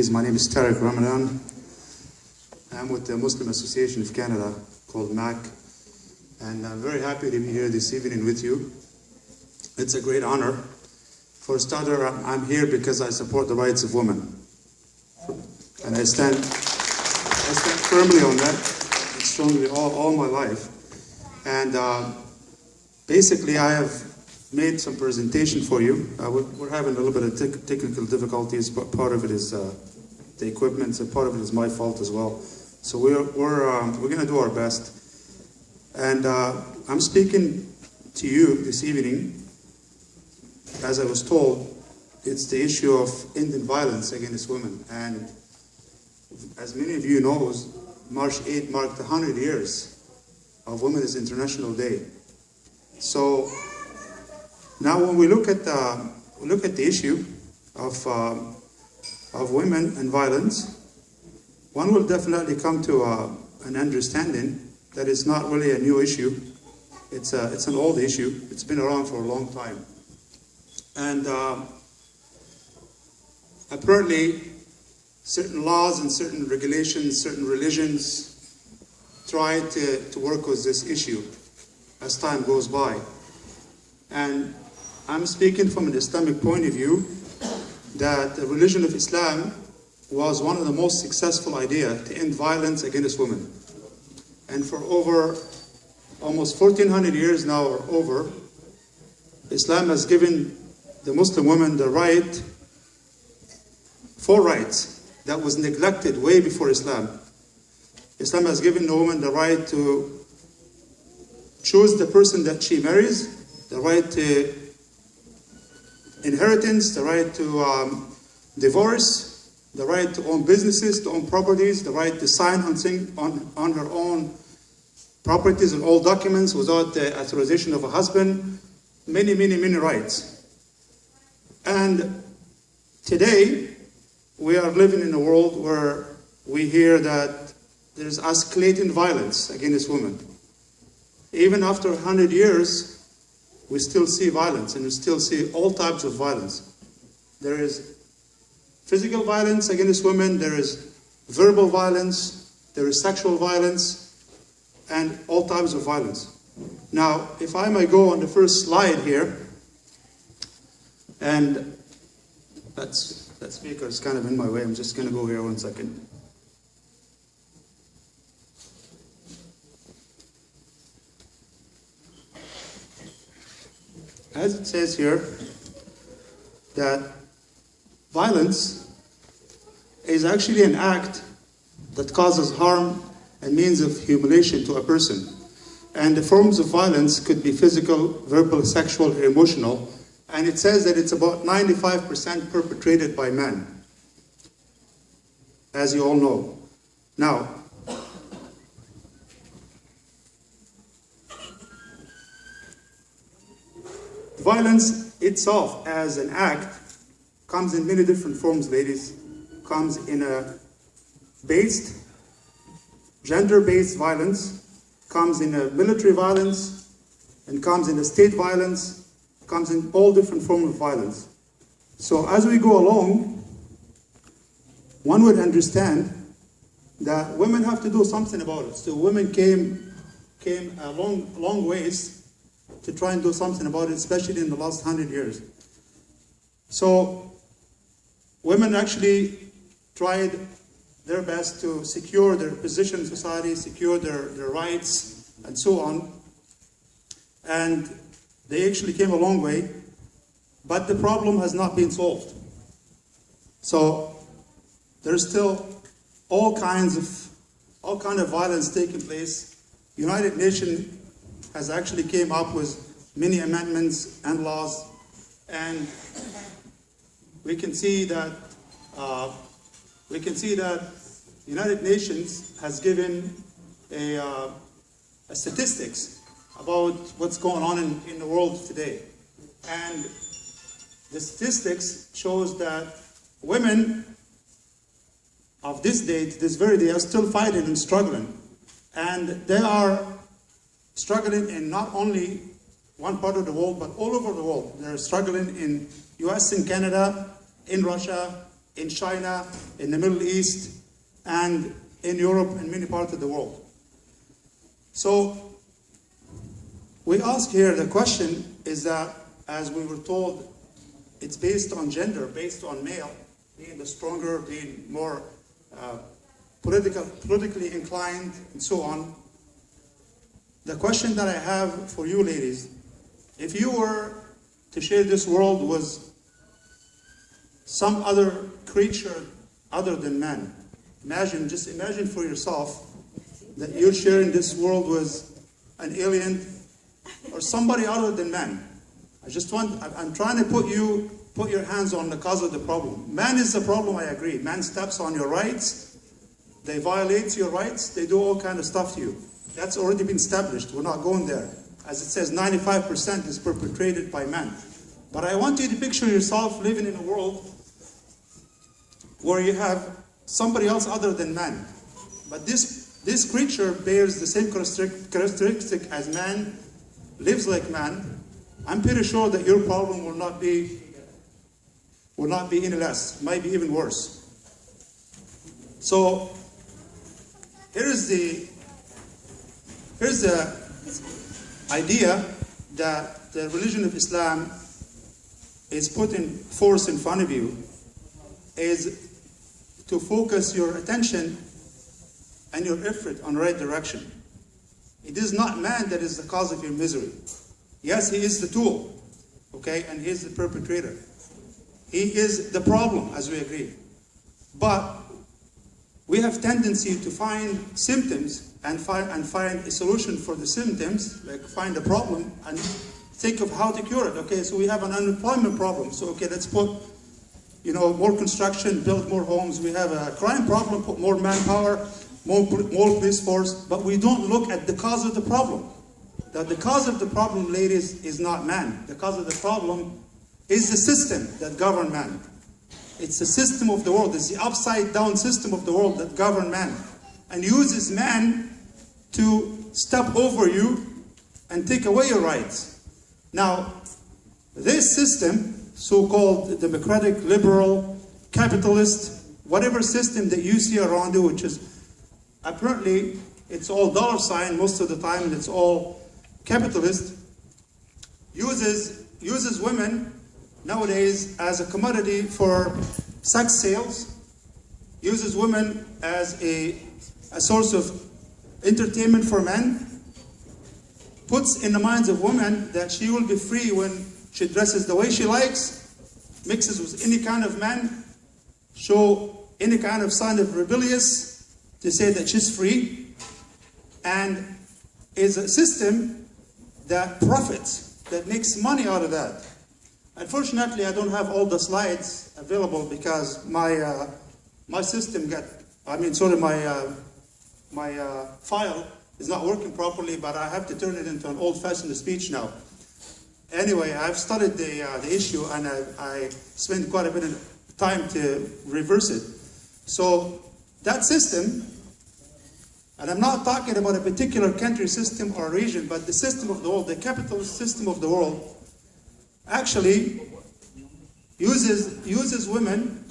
ladies. My name is Tariq Ramadan. I'm with the Muslim Association of Canada, called MAC, and I'm very happy to be here this evening with you. It's a great honor. For a starter, I'm here because I support the rights of women. And I stand firmly on that, strongly all my life. And basically, I have made some presentation for you. We're having a little bit of technical difficulties, but part of it is the equipment, and part of it is my fault as well. So we're going to do our best. And I'm speaking to you this evening, as I was told, it's the issue of ending violence against women. And as many of you know, March 8 marked 100 years of Women's International Day. So now when we look at the issue of women and violence, one will definitely come to an understanding that it's not really a new issue. It's an old issue. It's been around for a long time. And apparently, certain laws and certain regulations, certain religions try to work with this issue as time goes by. And I'm speaking from an Islamic point of view that the religion of Islam was one of the most successful ideas to end violence against women. And for over almost 1400 years now or over, Islam has given the Muslim woman the right, four rights that was neglected way before Islam. Islam has given the woman the right to choose the person that she marries, the right to inheritance, the right to divorce, the right to own businesses, to own properties, the right to sign on her own properties and all documents without the authorization of a husband. Many, many, many rights. And today, we are living in a world where we hear that there's escalating violence against women. Even after 100 years, we still see violence, and we still see all types of violence. There is physical violence against women, there is verbal violence, there is sexual violence, and all types of violence. Now, if I may go on the first slide here, and that speaker is kind of in my way. I'm just going to go here 1 second. As it says here, that violence is actually an act that causes harm and means of humiliation to a person. And the forms of violence could be physical, verbal, sexual, or emotional. And it says that it's about 95% perpetrated by men, as you all know. Now, violence itself as an act comes in many different forms, ladies. Comes in a gender-based violence, comes in a military violence, and comes in a state violence, comes in all different forms of violence. So as we go along, one would understand that women have to do something about it. So women came a long ways to try and do something about it, especially in the last 100 years. So women actually tried their best to secure their position in society, secure their rights, and so on. And they actually came a long way, but the problem has not been solved. So there's still all kind of violence taking place. United Nations has actually came up with many amendments and laws, and we can see that United Nations has given a statistics about what's going on in the world today. And the statistics shows that women of this date, this very day, are still fighting and struggling. And they are struggling in not only one part of the world, but all over the world. They're struggling in US and Canada, in Russia, in China, in the Middle East, and in Europe and many parts of the world. So we ask here, the question is that, as we were told, it's based on gender, based on male, being the stronger, being more politically inclined, and so on. The question that I have for you ladies, if you were to share this world with some other creature other than man, just imagine for yourself that you're sharing this world with an alien or somebody other than man. I'm trying to put your hands on the cause of the problem. Man is the problem, I agree. Man steps on your rights, they violate your rights, they do all kind of stuff to you. That's already been established, we're not going there. As it says, 95% is perpetrated by man. But I want you to picture yourself living in a world where you have somebody else other than man. But this creature bears the same characteristic as man, lives like man. I'm pretty sure that your problem will not be any less, might be even worse. So here's the idea that the religion of Islam is putting force in front of you, is to focus your attention and your effort on the right direction. It is not man that is the cause of your misery. Yes, he is the tool, okay, and he is the perpetrator. He is the problem, as we agree. But we have tendency to find symptoms and find a solution for the symptoms, like find a problem and think of how to cure it. Okay, so we have an unemployment problem. So okay, let's put, more construction, build more homes. We have a crime problem, put more manpower, more police force. But we don't look at the cause of the problem. That the cause of the problem, ladies, is not man. The cause of the problem is the system that governs man. It's the system of the world. It's the upside down system of the world that governs man and uses man to step over you and take away your rights. Now, this system, so-called democratic, liberal, capitalist, whatever system that you see around you, which is apparently it's all dollar sign most of the time, and it's all capitalist, uses women nowadays as a commodity for sex sales, uses women as a source of entertainment for men, puts in the minds of women that she will be free when she dresses the way she likes, mixes with any kind of man, show any kind of sign of rebellious to say that she's free, and is a system that profits, that makes money out of that. Unfortunately, I don't have all the slides available because my system my file is not working properly, but I have to turn it into an old-fashioned speech now. Anyway, I've studied the issue, and I spent quite a bit of time to reverse it. So that system, and I'm not talking about a particular country system or region, but the system of the world, the capitalist system of the world, actually uses women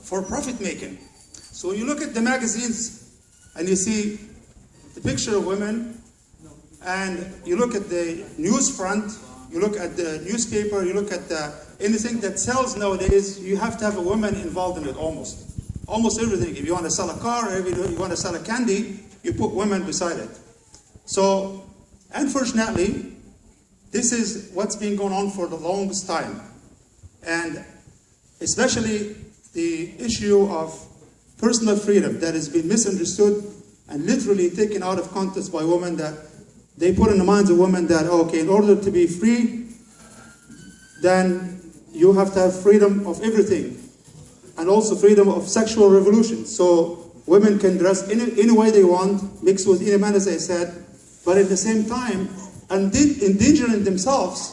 for profit making. So when you look at the magazines and you see the picture of women, and you look at the news front, you look at the newspaper, you look at anything that sells nowadays, you have to have a woman involved in it almost everything. If you want to sell a car, or if you want to sell a candy, you put women beside it. So unfortunately, this is what's been going on for the longest time. And especially the issue of personal freedom that has been misunderstood and literally taken out of context by women, that they put in the minds of women that, okay, in order to be free, then you have to have freedom of everything, and also freedom of sexual revolution. So women can dress any way they want, mix with any man, as I said, but at the same time, endangering themselves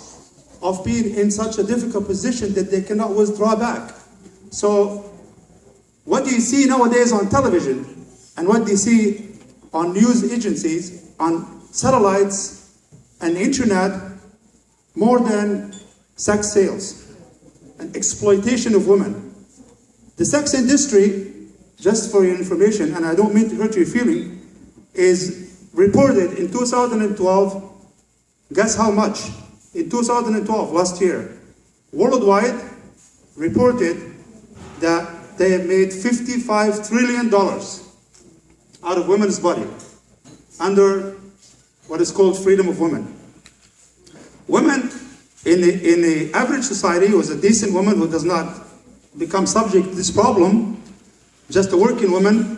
of being in such a difficult position that they cannot withdraw back. So what do you see nowadays on television, and what do you see on news agencies, on satellites and internet, more than sex sales and exploitation of women? The sex industry, just for your information, and I don't mean to hurt your feeling, is reported in 2012, guess how much? In 2012, last year, worldwide reported that they have made $55 trillion out of women's body under what is called freedom of women. Women in the average society, who is a decent woman who does not become subject to this problem, just a working woman,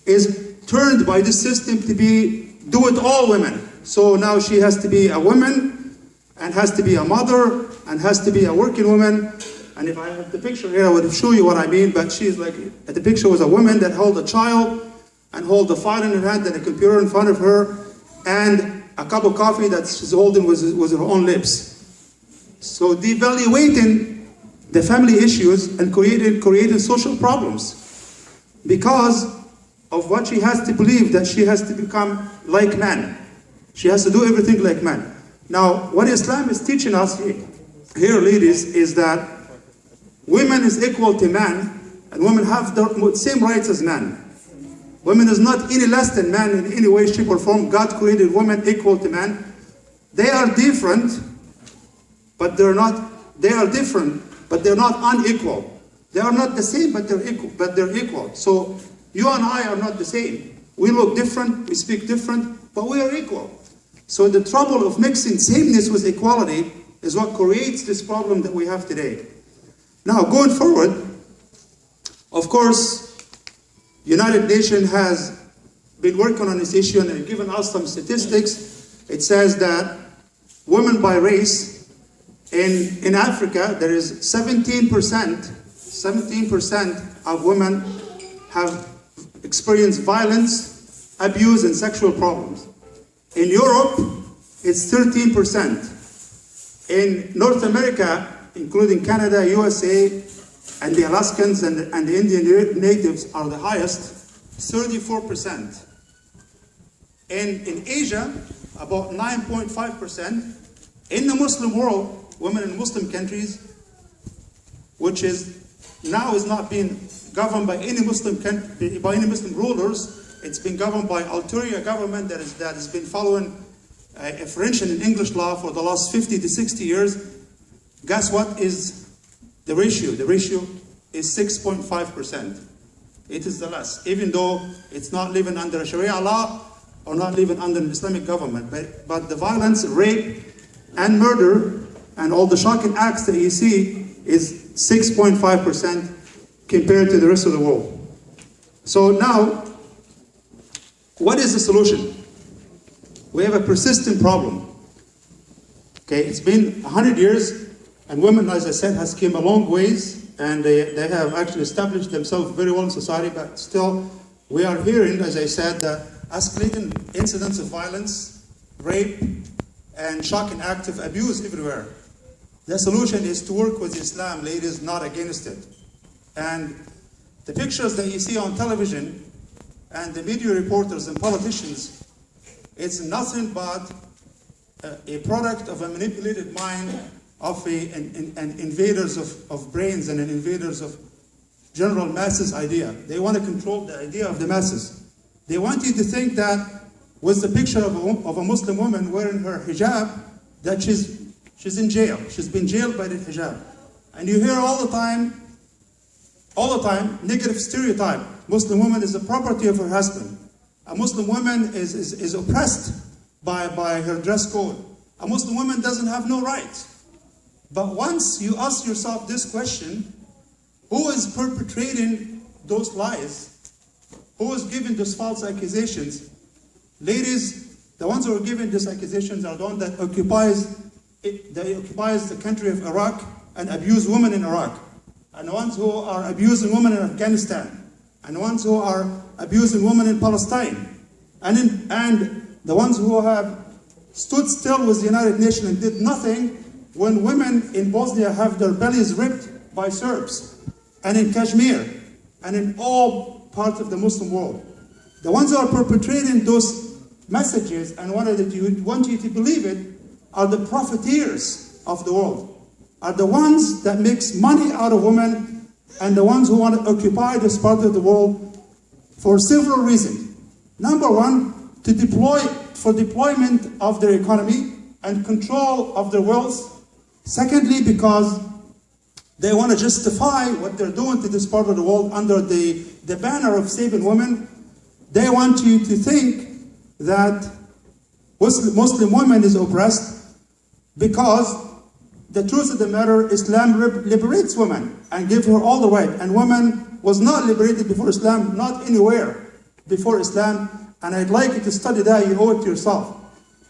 is turned by this system to be do-it-all women. So now she has to be a woman, and has to be a mother, and has to be a working woman. And if I have the picture here, I would show you what I mean, but she's like, the picture was a woman that held a child, and hold a file in her hand, and a computer in front of her, and a cup of coffee that she's holding with her own lips. So devaluating the family issues and creating social problems because of what she has to believe, that she has to become like men. She has to do everything like men. Now, what Islam is teaching us here, ladies, is that women is equal to men, and women have the same rights as men. Women is not any less than men in any way, shape, or form. God created women equal to men. They are different, but they're not. They are different, but they're not unequal. They are not the same, but they're equal. But they're equal. So you and I are not the same. We look different. We speak different, but we are equal. So the trouble of mixing sameness with equality is what creates this problem that we have today. Now, going forward, of course, United Nations has been working on this issue and given us some statistics. It says that women by race in Africa, there is 17% of women have experienced violence, abuse, and sexual problems. In Europe, it's 13%. In North America, including Canada, USA, and the Alaskans and the Indian natives are the highest, 34%. In Asia, about 9.5%. In the Muslim world, women in Muslim countries, which is not being governed by any Muslim rulers, it's been governed by ulterior government that has been following a French and English law for the last 50 to 60 years. Guess what is the ratio? The ratio is 6.5%. It is the less, even though it's not living under a Sharia law or not living under an Islamic government. But the violence, rape, and murder, and all the shocking acts that you see is 6.5% compared to the rest of the world. So now, what is the solution? We have a persistent problem. Okay, it's been 100 years. And women, as I said, has come a long ways, and they have actually established themselves very well in society, but still we are hearing, as I said, escalating incidents of violence, rape, and shocking acts of abuse everywhere. The solution is to work with Islam, ladies, not against it. And the pictures that you see on television and the media reporters and politicians, it's nothing but a product of a manipulated mind of an invaders of brains and an invaders of general masses idea. They want to control the idea of the masses. They want you to think that with the picture of a Muslim woman wearing her hijab, that she's in jail. She's been jailed by the hijab. And you hear all the time, negative stereotype. Muslim woman is the property of her husband. A Muslim woman is oppressed by her dress code. A Muslim woman doesn't have no rights. But once you ask yourself this question, who is perpetrating those lies? Who is giving those false accusations? Ladies, the ones who are giving these accusations are the ones that occupies the country of Iraq and abuse women in Iraq. And the ones who are abusing women in Afghanistan. And the ones who are abusing women in Palestine. And the ones who have stood still with the United Nations and did nothing when women in Bosnia have their bellies ripped by Serbs, and in Kashmir, and in all parts of the Muslim world. The ones who are perpetrating those messages and want you to believe it are the profiteers of the world, are the ones that makes money out of women and the ones who want to occupy this part of the world for several reasons. Number one, for deployment of their economy and control of their wealth. Secondly, because they want to justify what they're doing to this part of the world under the banner of saving women. They want you to think that Muslim women is oppressed, because the truth of the matter, Islam liberates women and gives her all the right. And women was not liberated before Islam, not anywhere before Islam. And I'd like you to study that. You owe it to yourself.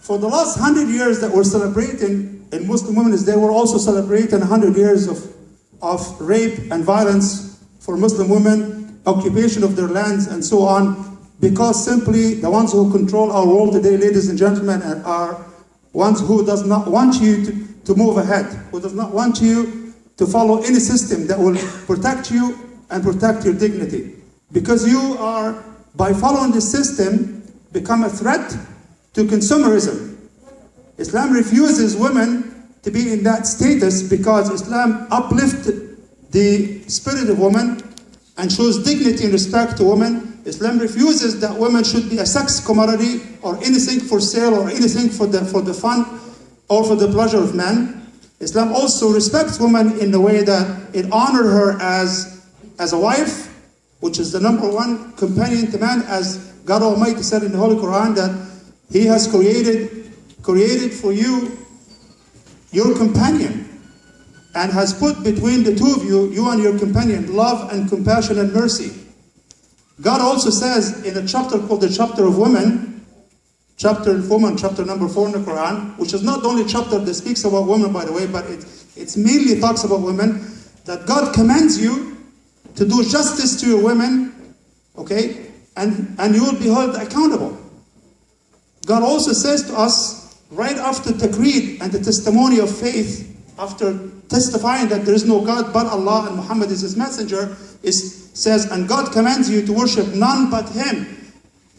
For the last 100 years that we're celebrating in Muslim Women's Day, we're also celebrating 100 years of rape and violence for Muslim women, occupation of their lands, and so on, because simply the ones who control our world today, ladies and gentlemen, are ones who does not want you to move ahead, who does not want you to follow any system that will protect you and protect your dignity. Because you are, by following this system, become a threat to consumerism. Islam refuses women to be in that status, because Islam uplifted the spirit of woman and shows dignity and respect to women. Islam refuses that women should be a sex commodity or anything for sale or anything for the fun or for the pleasure of men. Islam also respects women in the way that it honored her as a wife, which is the number one companion to man, as God Almighty said in the Holy Quran, that He has created for you your companion, and has put between the two of you and your companion, love and compassion and mercy. God also says in a chapter called the chapter of women, chapter number 4 in the Quran, which is not the only chapter that speaks about women, by the way, but it mainly talks about women, that God commands you to do justice to your women, okay, and you will be held accountable. God also says to us, right after the creed and the testimony of faith, after testifying that there is no God but Allah and Muhammad is His messenger, says, and God commands you to worship none but Him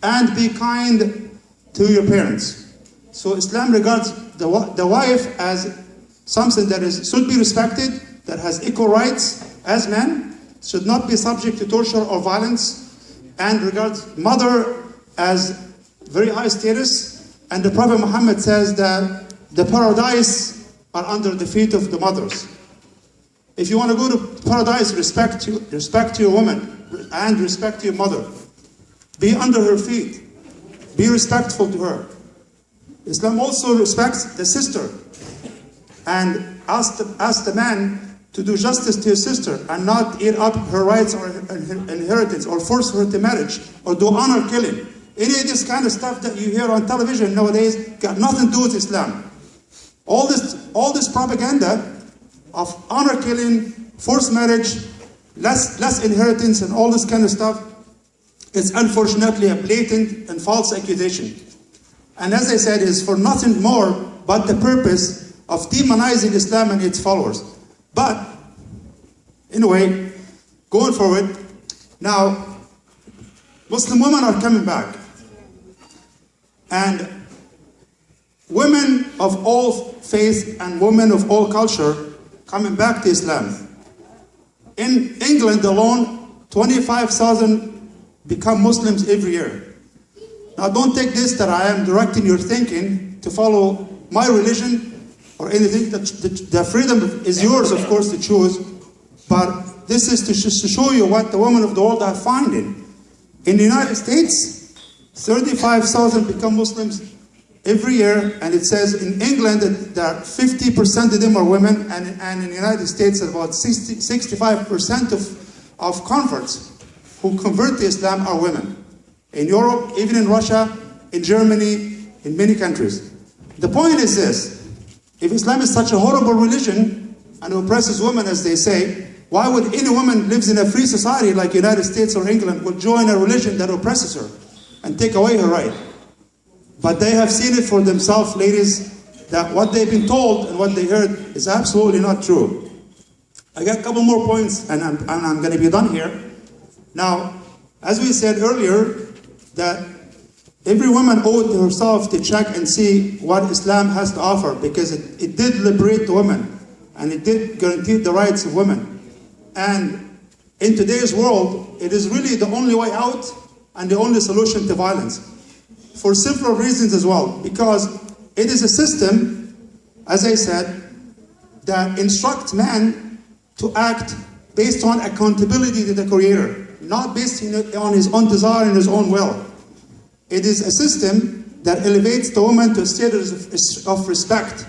and be kind to your parents. So Islam regards the wife as something that should be respected, that has equal rights as men, should not be subject to torture or violence, and regards mother as very high status. And the Prophet Muhammad says that the paradise are under the feet of the mothers. If you want to go to paradise, respect your woman and respect your mother. Be under her feet. Be respectful to her. Islam also respects the sister and asks the man to do justice to his sister and not eat up her rights or her inheritance or force her to marriage or do honor killing. Any of this kind of stuff that you hear on television nowadays got nothing to do with Islam. All this propaganda of honor killing, forced marriage, less inheritance, and all this kind of stuff is unfortunately a blatant and false accusation. And as I said, is for nothing more but the purpose of demonizing Islam and its followers. But anyway, going forward, now Muslim women are coming back. And women of all faith and women of all culture coming back to Islam. In England alone, 25,000 become Muslims every year. Now don't take this that I am directing your thinking to follow my religion or anything. The freedom is yours, of course, to choose. But this is to show you what the women of the world are finding. In the United States, 35,000 become Muslims every year, and it says in England that 50% of them are women, and in the United States about 65% of converts who convert to Islam are women. In Europe, even in Russia, in Germany, in many countries. The point is this: if Islam is such a horrible religion and oppresses women, as they say, why would any woman who lives in a free society like the United States or England would join a religion that oppresses her and take away her right? But they have seen it for themselves, ladies, that what they've been told and what they heard is absolutely not true. I got a couple more points, and I'm going to be done here. Now, as we said earlier, that every woman owed to herself to check and see what Islam has to offer, because it did liberate the women, and it did guarantee the rights of women. And in today's world, it is really the only way out and the only solution to violence. For several reasons as well. Because it is a system, as I said, that instructs man to act based on accountability to the Creator, not based on his own desire and his own will. It is a system that elevates the woman to a status of respect.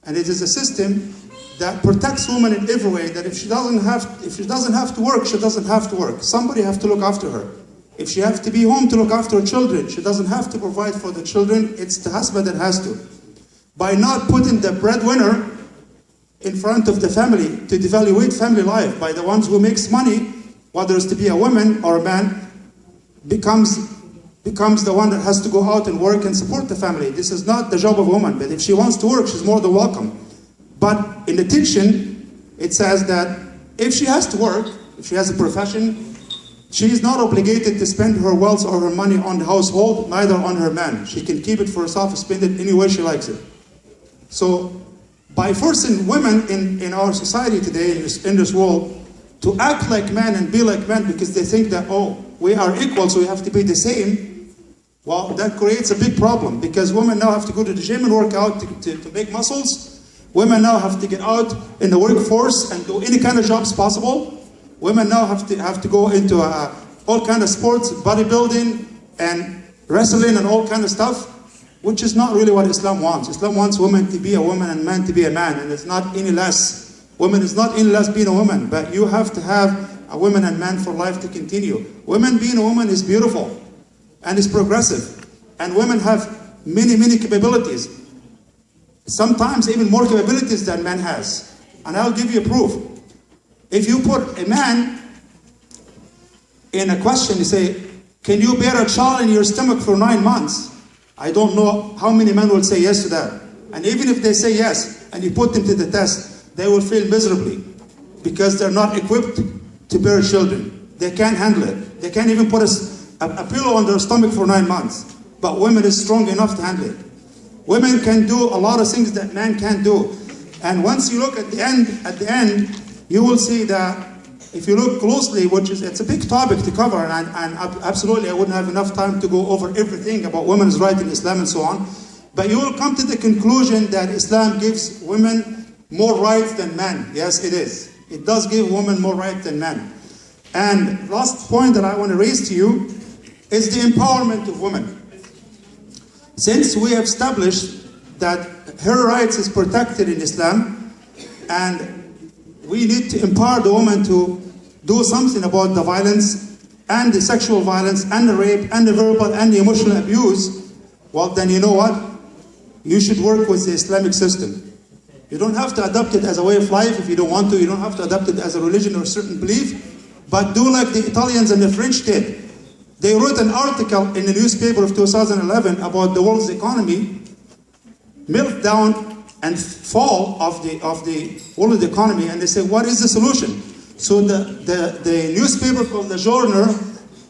And it is a system that protects women in every way, that if she doesn't have to work, she doesn't have to work. Somebody has to look after her. If she has to be home to look after her children, she doesn't have to provide for the children, it's the husband that has to. By not putting the breadwinner in front of the family to devaluate family life, by the ones who makes money, whether it's to be a woman or a man, becomes the one that has to go out and work and support the family. This is not the job of a woman, but if she wants to work, she's more than welcome. But in the teaching, it says that if she has to work, if she has a profession, she is not obligated to spend her wealth or her money on the household, neither on her man. She can keep it for herself and spend it any way she likes it. So, by forcing women in our society today, in this world, to act like men and be like men because they think that, oh, we are equal, so we have to be the same, well, that creates a big problem because women now have to go to the gym and work out to make muscles. Women now have to get out in the workforce and do any kind of jobs possible. Women now have to go into all kind of sports, bodybuilding and wrestling and all kind of stuff, which is not really what Islam wants. Islam wants women to be a woman and man to be a man, and it's not any less. Women is not any less being a woman, but you have to have a woman and man for life to continue. Women being a woman is beautiful and is progressive, and women have many, many capabilities. Sometimes even more capabilities than man has. And I'll give you a proof. If you put a man in a question, you say, can you bear a child in your stomach for 9 months? I don't know how many men will say yes to that. And even if they say yes, and you put them to the test, they will fail miserably because they're not equipped to bear children. They can't handle it. They can't even put a pillow on their stomach for 9 months. But women is strong enough to handle it. Women can do a lot of things that men can't do. And once you look at the end, you will see that if you look closely, it's a big topic to cover, and absolutely I wouldn't have enough time to go over everything about women's rights in Islam and so on, but you will come to the conclusion that Islam gives women more rights than men. Yes, it is. It does give women more rights than men. And last point that I want to raise to you is the empowerment of women. Since we have established that her rights is protected in Islam, and we need to empower the woman to do something about the violence and the sexual violence and the rape and the verbal and the emotional abuse, well then you know what? You should work with the Islamic system. You don't have to adopt it as a way of life if you don't want to. You don't have to adopt it as a religion or a certain belief. But do like the Italians and the French did. They wrote an article in the newspaper of 2011 about the world's economy, meltdown and fall of the world economy, and they say, what is the solution? So the newspaper called Le Journal,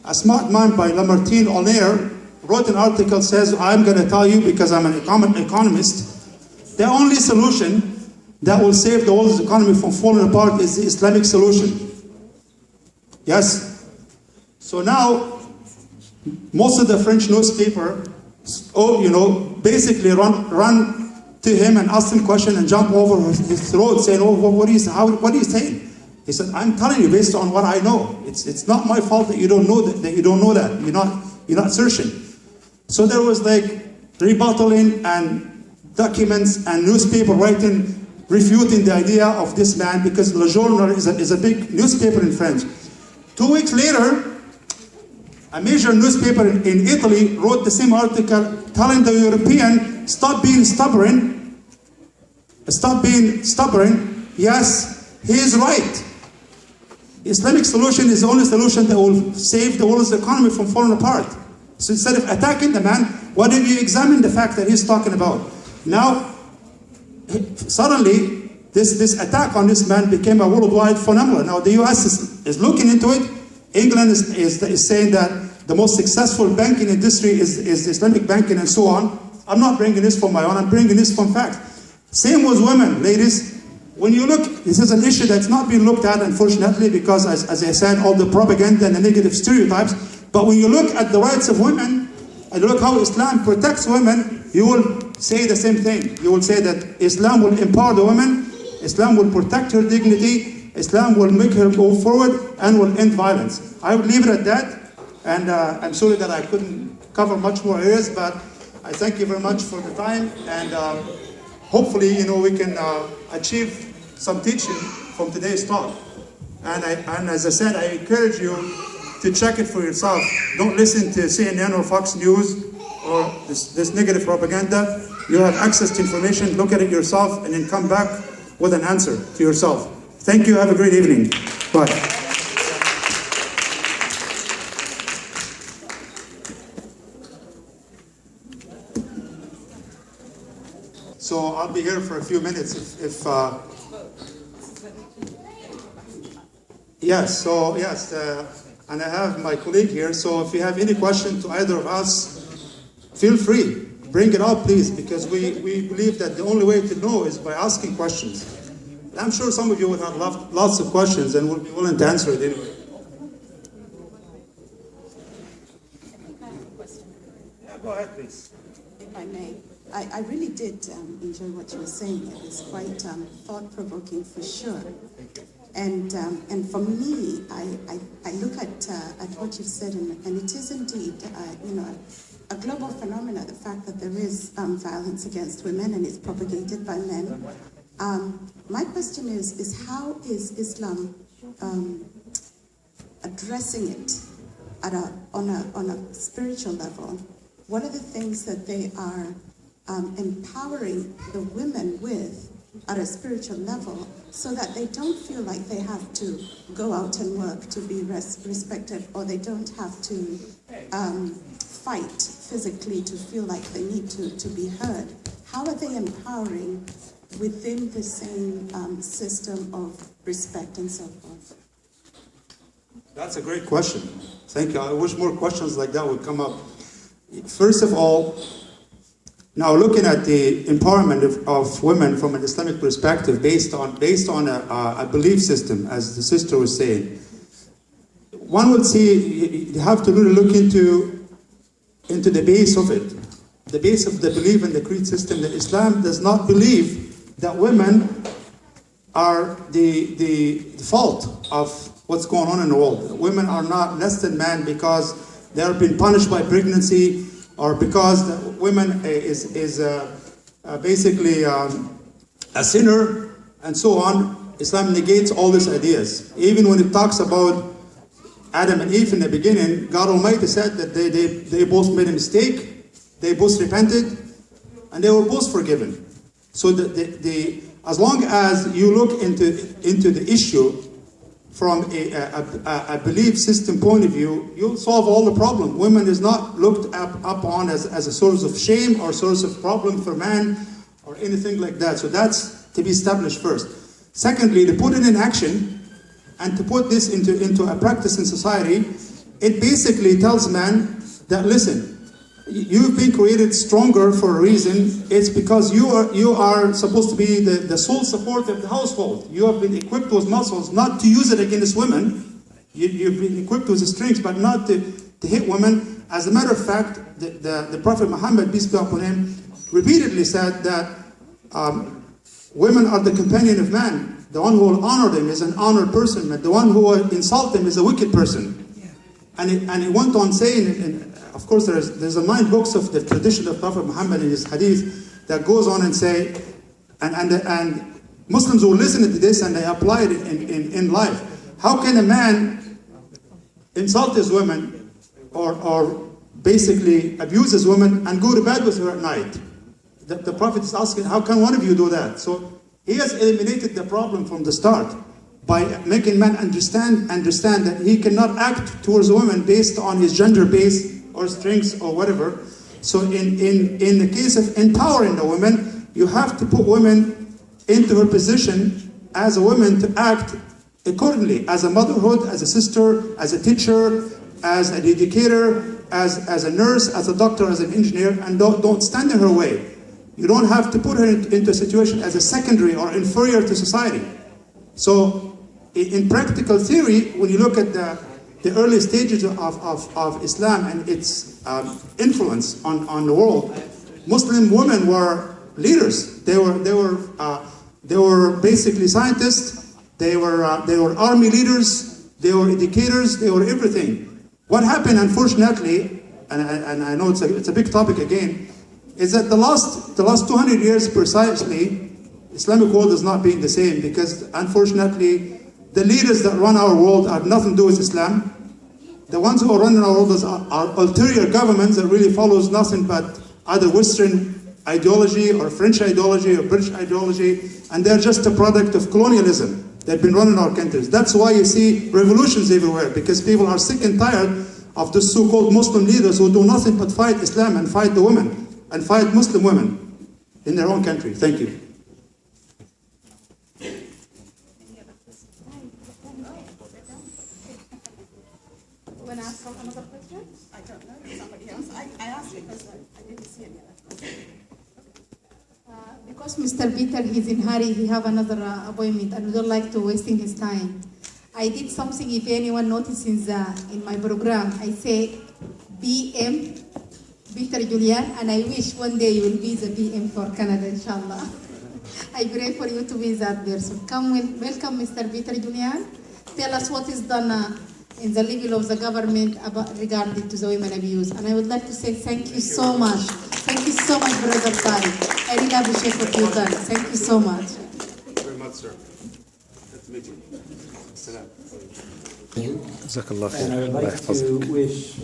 a smart man by Lamartine Aulnier, wrote an article, says, I'm going to tell you, because I'm an economist, the only solution that will save the world's economy from falling apart is the Islamic solution. Yes? So now, most of the French newspaper, basically run to him and ask him questions and jump over his throat saying, oh, what are you saying? He said, I'm telling you based on what I know. It's not my fault that you don't know that. You're not searching. So there was like rebuttaling and documents and newspaper writing refuting the idea of this man, because Le Journal is a big newspaper in France. 2 weeks later, a major newspaper in Italy wrote the same article telling the European, stop being stubborn. Yes, he is right. The Islamic solution is the only solution that will save the world's economy from falling apart. So instead of attacking the man, why don't you examine the fact that he's talking about? Now, suddenly, this attack on this man became a worldwide phenomenon. Now the US is looking into it. England is saying that the most successful banking industry is Islamic banking and so on. I'm not bringing this from my own, I'm bringing this from fact. Same with women, ladies. when you look, this is an issue that's not been looked at, unfortunately, because as I said, all the propaganda and the negative stereotypes. But when you look at the rights of women, and look how Islam protects women, you will say the same thing. You will say that Islam will empower the woman, Islam will protect her dignity, Islam will make her go forward and will end violence. I would leave it at that, and I'm sorry that I couldn't cover much more areas, but I thank you very much for the time, and hopefully, we can achieve some teaching from today's talk. And as I said, I encourage you to check it for yourself. Don't listen to CNN or Fox News or this negative propaganda. You have access to information, look at it yourself, and then come back with an answer to yourself. Thank you, have a great evening. Bye. So I'll be here for a few minutes if yes, and I have my colleague here, so if you have any question to either of us, feel free, bring it up please, because we believe that the only way to know is by asking questions. And I'm sure some of you would have lots of questions and will be willing to answer it anyway. I have a question. Yeah, go ahead please. If I may. I really did enjoy what you were saying. It was quite thought-provoking for sure. And for me, I look at what you've said, and it is indeed, a global phenomenon. The fact that there is violence against women and it's propagated by men. My question is how is Islam addressing it on a spiritual level? What are the things that they are empowering the women with at a spiritual level so that they don't feel like they have to go out and work to be respected, or they don't have to fight physically to feel like they need to be heard? How are they empowering within the same system of respect and so forth? That's a great question. Thank you. I wish more questions like that would come up. First of all, now looking at the empowerment of women from an Islamic perspective based on a belief system, as the sister was saying, one would see, you have to really look into the base of it, the base of the belief in the creed system, that Islam does not believe that women are the fault of what's going on in the world. Women are not less than men because they have been punished by pregnancy, or because the woman is basically a sinner, and so on. Islam negates all these ideas. Even when it talks about Adam and Eve in the beginning, God Almighty said that they both made a mistake, they both repented, and they were both forgiven. So as long as you look into the issue from a belief system point of view, you'll solve all the problem. Women is not looked upon as a source of shame or source of problem for man or anything like that. So that's to be established first. Secondly, to put it in action and to put this into a practice in society, it basically tells man that, listen, you've been created stronger for a reason. It's because you are supposed to be the sole support of the household. You have been equipped with muscles, not to use it against women. You've been equipped with the strength, but not to hit women. As a matter of fact, the Prophet Muhammad, peace be upon him, repeatedly said that women are the companion of man. The one who will honor them is an honored person, but the one who will insult them is a wicked person. And it went on saying, and of course there's a 9 books of the tradition of Prophet Muhammad in his hadith that goes on and say, and Muslims will listen to this and they apply it in life. How can a man insult his woman or basically abuse his woman and go to bed with her at night? The Prophet is asking, how can one of you do that? So he has eliminated the problem from the start by making man understand that he cannot act towards a woman based on his gender base or strengths or whatever. So in the case of empowering the woman, you have to put women into her position as a woman to act accordingly, as a motherhood, as a sister, as a teacher, as an educator, as a nurse, as a doctor, as an engineer, and don't stand in her way. You don't have to put her into a situation as a secondary or inferior to society. So in practical theory, when you look at the early stages of Islam and its influence on the world, Muslim women were leaders. They were basically scientists. They were army leaders. They were educators. They were everything. What happened, unfortunately, and I know it's a big topic again, is that the last 200 years precisely, Islamic world is not being the same, because unfortunately the leaders that run our world have nothing to do with Islam. The ones who are running our world are ulterior governments that really follows nothing but either Western ideology or French ideology or British ideology, and they're just a product of colonialism. They've been running our countries. That's why you see revolutions everywhere, because people are sick and tired of the so-called Muslim leaders who do nothing but fight Islam and fight the women and fight Muslim women in their own country. Thank you. Want to ask another question? I don't know. Somebody else? I asked because I didn't see any other question. Because Mr. Peter, he's in hurry, he have another appointment, and we don't like to wasting his time. I did something, if anyone notices in my program, I say BM, Peter Julian, and I wish one day you will be the BM for Canada, inshallah. I pray for you to be that person. Welcome, Mr. Peter Julian. Tell us what is done in the level of the government regarding to the women abuse. And I would like to say thank you so much. Thank you so much, Brother Tariq. I really appreciate what you've done. Thank you so much. Thank you very much, sir. Good to meet you. Salam. جزاك الله خير And I would الله like يحفظك to wish